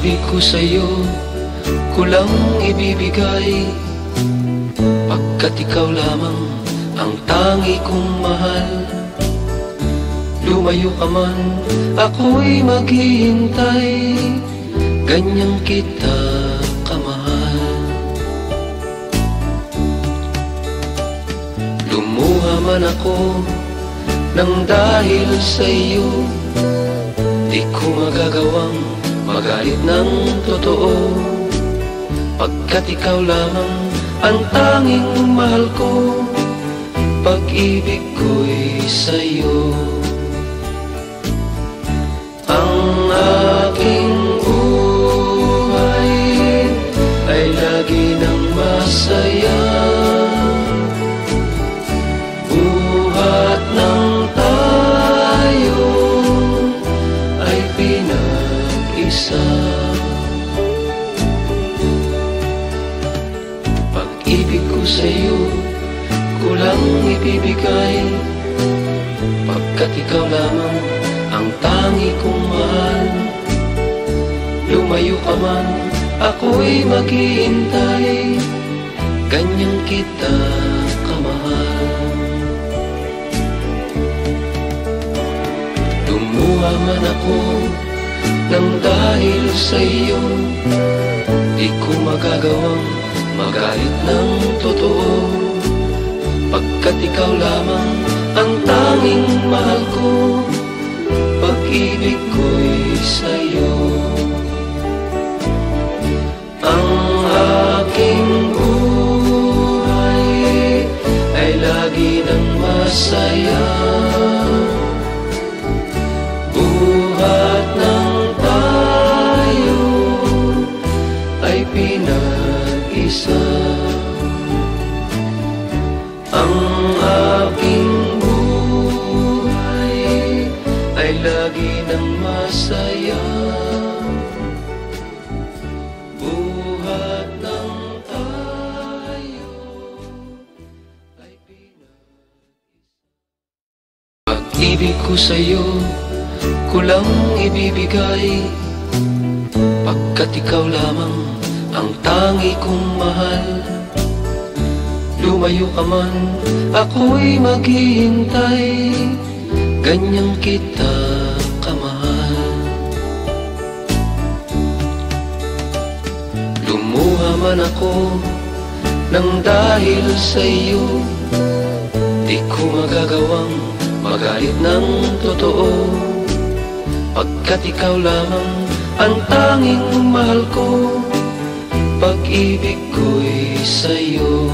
Pag-ibig ko sa'yo, kulang ibibigay, pagkat ikaw lamang ang tangi kong mahal. Lumayo ka man, ako'y maghihintay, ganyan kita kamahal. Lumuha man ako nang dahil sa'yo, di ko magagawang magalit ng totoo, pagkat ikaw lamang ang tanging mahal ko. Pag-ibig ko'y sa'yo. Ang aking buhay ay lagi nang masaya, buhat ng tayo ay pinag-isa. Pag-ibig ko sa'yo, kulang ibibigay, pagkat ikaw lamang ang tangi kong mahal. Lumayo ka man, ako'y maghihintay, ganyan kita kamahal. Lumuha man ako nang dahil sa'yo, di ko magagawang magalit ng totoo, pagkat ikaw lamang ang tanging mahal ko. Pag-ibig ko'y sa'yo. Ang aking buhay ay lagi nang masaya, buhat ng tayo ay pinag-isa. Ang aking buhay ay lagi nang masaya, buhat ng tayo ay pinag-isa. Pag-ibig ko sa'yo, kulang ibibigay, pagkat ikaw lamang ang tangi kong mahal. Lumayo ka man, ako'y maghihintay, ganyan kita kamahal. Lumuha man ako nang dahil sa'yo, di ko magagawang magalit ng totoo, pagkat ikaw lamang ang tanging mahal ko. Pag-ibig ko'y sa'yo.